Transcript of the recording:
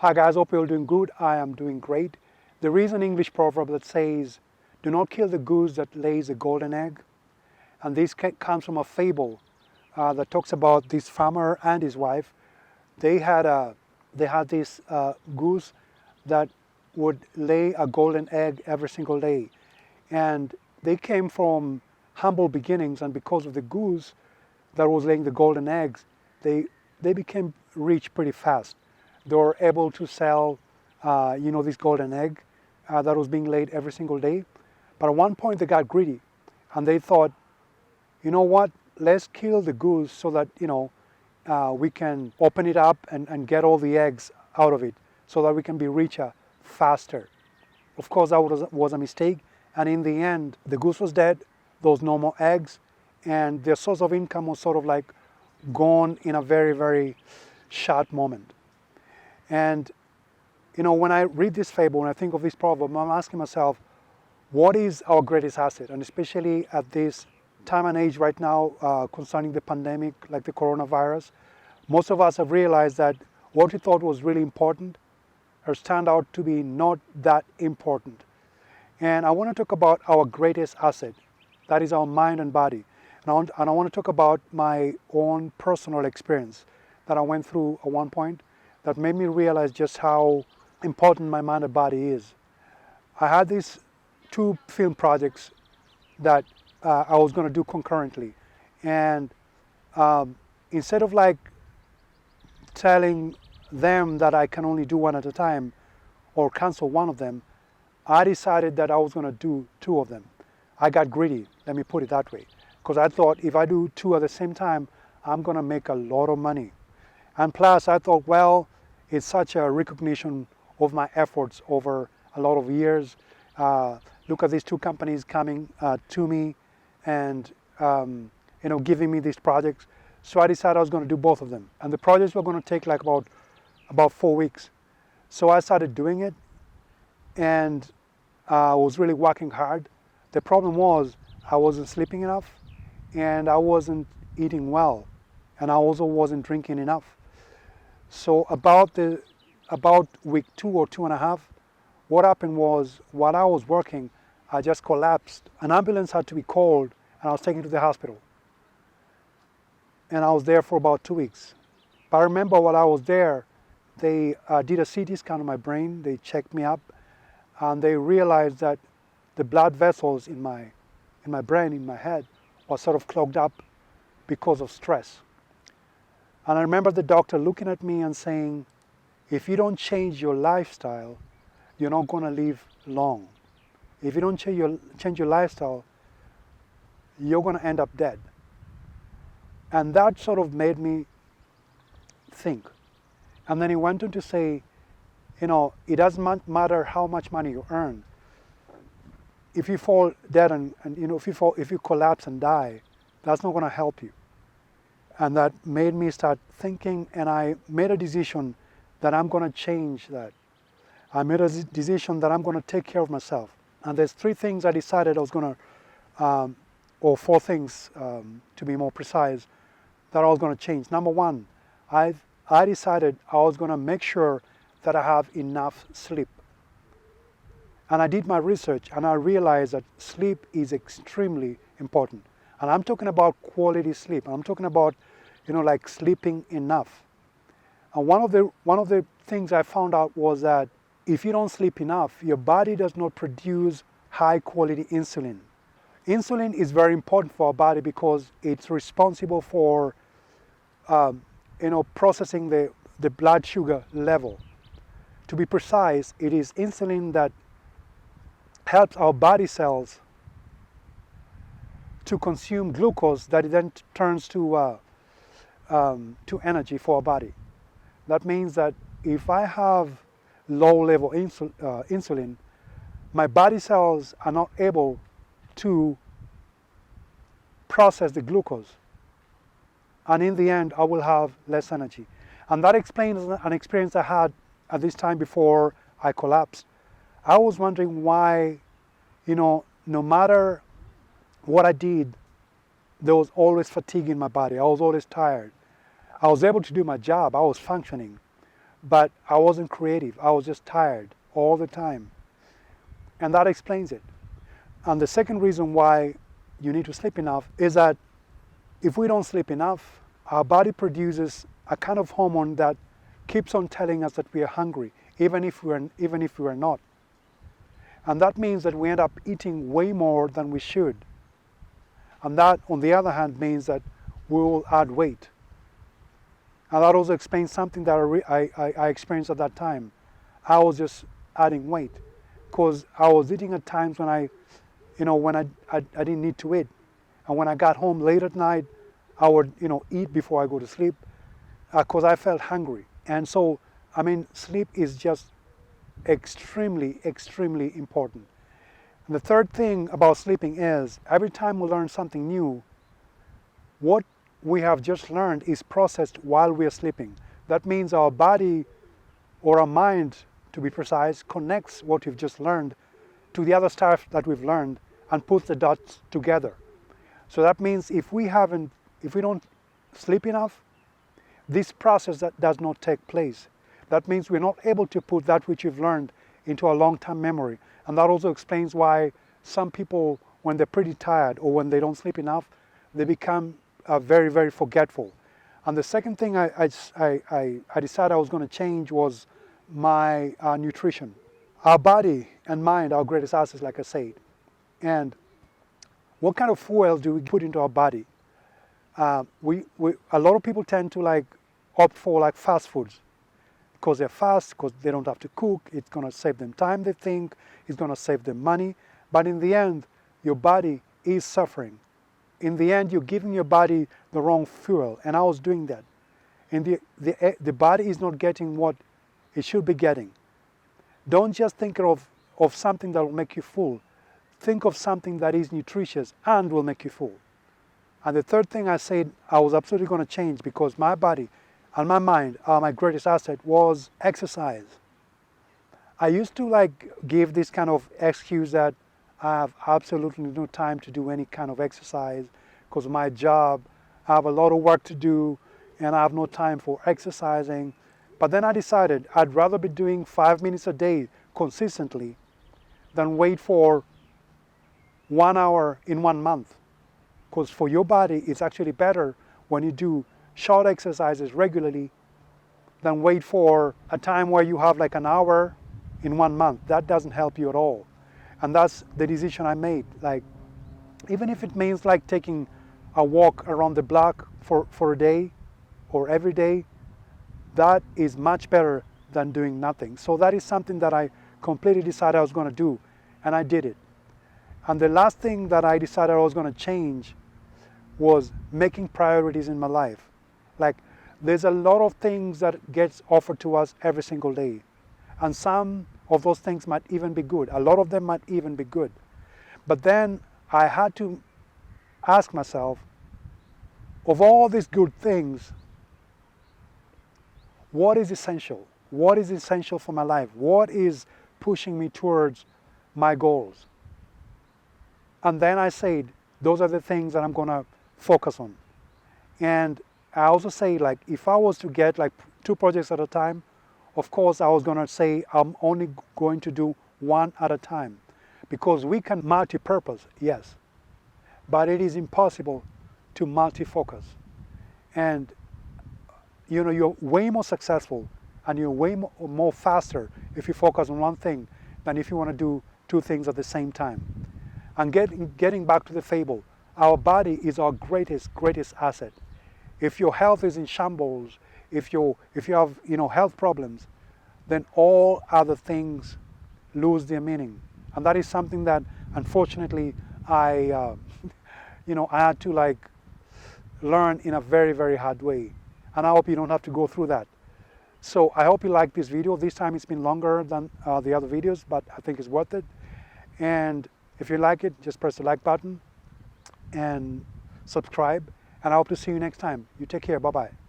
Hi guys, hope you're all doing good. I am doing great. There is an English proverb that says, do not kill the goose that lays a golden egg. And this comes from a fable that talks about this farmer and his wife. They had this goose that would lay a golden egg every single day. And they came from humble beginnings, and because of the goose that was laying the golden eggs, they became rich pretty fast. They were able to sell, this golden egg that was being laid every single day. But at one point they got greedy, and they thought, you know what? Let's kill the goose so that we can open it up and get all the eggs out of it, so that we can be richer faster. Of course, that was a mistake, and in the end, the goose was dead. There was no more eggs, and their source of income was sort of like gone in a very, very short moment. And when I read this fable, when I think of this proverb, I'm asking myself, what is our greatest asset? And especially at this time and age right now concerning the pandemic, like the coronavirus, most of us have realized that what we thought was really important has turned out to be not that important. And I want to talk about our greatest asset, that is our mind and body. And I want to talk about my own personal experience that I went through at one point that made me realize just how important my mind and body is. I had these two film projects that I was going to do concurrently. And instead of like telling them that I can only do one at a time or cancel one of them, I decided that I was going to do two of them. I got greedy, let me put it that way, because I thought if I do two at the same time, I'm going to make a lot of money. And plus I thought, well, it's such a recognition of my efforts over a lot of years. Look at these two companies coming to me and giving me these projects. So I decided I was going to do both of them. And the projects were going to take like about 4 weeks. So I started doing it, and I was really working hard. The problem was I wasn't sleeping enough, and I wasn't eating well, and I also wasn't drinking enough. So about week 2 or 2.5, what happened was while I was working, I just collapsed. An ambulance had to be called, and I was taken to the hospital. And I was there for about 2 weeks. But I remember while I was there, they did a CT scan of my brain. They checked me up, and they realized that the blood vessels in my brain, in my head, were sort of clogged up because of stress. And I remember the doctor looking at me and saying, if you don't change your lifestyle, you're not going to live long. If you don't change your lifestyle, you're going to end up dead. And that sort of made me think. And then he went on to say, it doesn't matter how much money you earn. If you fall dead and if you collapse and die, that's not going to help you. And that made me start thinking, and I made a decision that I'm going to change that. I made a decision that I'm going to take care of myself. And there's 3 things I decided I was going to, or 4 things to be more precise, that I was going to change. Number 1, I decided I was going to make sure that I have enough sleep. And I did my research, and I realized that sleep is extremely important. And I'm talking about quality sleep. I'm talking about, like sleeping enough. And one of the things I found out was that if you don't sleep enough, your body does not produce high quality insulin. Insulin is very important for our body because it's responsible for, processing the blood sugar level. To be precise, it is insulin that helps our body cells to consume glucose that it then turns to energy for our body. That means that if I have low level insulin, my body cells are not able to process the glucose. And in the end, I will have less energy. And that explains an experience I had at this time before I collapsed. I was wondering why, no matter what I did, there was always fatigue in my body. I was always tired. I was able to do my job. I was functioning. but I wasn't creative. I was just tired all the time. And that explains it. And the second reason why you need to sleep enough is that if we don't sleep enough, our body produces a kind of hormone that keeps on telling us that we are hungry, even if we are not. And that means that we end up eating way more than we should. And that, on the other hand, means that we will add weight. And that also explains something that I experienced at that time. I was just adding weight because I was eating at times when I didn't need to eat. And when I got home late at night, I would, eat before I go to sleep because I felt hungry. And so, sleep is just extremely, extremely important. And the third thing about sleeping is every time we learn something new, what we have just learned is processed while we are sleeping. That means our body, or our mind to be precise, connects what we've just learned to the other stuff that we've learned and puts the dots together. So that means if we don't sleep enough, this process that does not take place. That means we're not able to put that which we've learned into a long-term memory. And that also explains why some people, when they're pretty tired or when they don't sleep enough, they become very, very forgetful. And the second thing I decided I was going to change was my nutrition. Our body and mind are our greatest assets, like I said. And what kind of fuel do we put into our body? A lot of people tend to opt for fast foods because they're fast, because they don't have to cook. It's going to save them time, they think. It's going to save them money. But in the end, your body is suffering. In the end, you're giving your body the wrong fuel. And I was doing that. And the body is not getting what it should be getting. Don't just think of something that will make you full. Think of something that is nutritious and will make you full. And the third thing I said I was absolutely going to change, because my body and my mind are my greatest asset, was exercise. I used to give this kind of excuse that I have absolutely no time to do any kind of exercise because of my job. I have a lot of work to do and I have no time for exercising. But then I decided I'd rather be doing 5 minutes a day consistently than wait for 1 hour in 1 month. Because for your body, it's actually better when you do short exercises regularly than wait for a time where you have an hour in 1 month. That doesn't help you at all. And that's the decision I made. Even if it means taking a walk around the block for a day or every day, that is much better than doing nothing. So that is something that I completely decided I was going to do, and I did it. And the last thing that I decided I was going to change was making priorities in my life. There's a lot of things that gets offered to us every single day. And some of those things might even be good. A lot of them might even be good. But then I had to ask myself, of all these good things, what is essential? What is essential for my life? What is pushing me towards my goals? And then I said, those are the things that I'm going to focus on. And I also say, if I was to get 2 projects at a time, of course I was going to say I'm only going to do 1 at a time. Because we can multi-purpose, yes. But it is impossible to multi-focus. And you're way more successful and you're way more faster if you focus on one thing than if you want to do 2 things at the same time. And getting back to the fable, our body is our greatest asset. If your health is in shambles, if you have health problems, then all other things lose their meaning. And that is something that unfortunately I had to learn in a very, very hard way. And I hope you don't have to go through that. So I hope you like this video. This time it's been longer than the other videos, but I think it's worth it. And if you like it, just press the like button and subscribe. And I hope to see you next time. You take care. Bye-bye.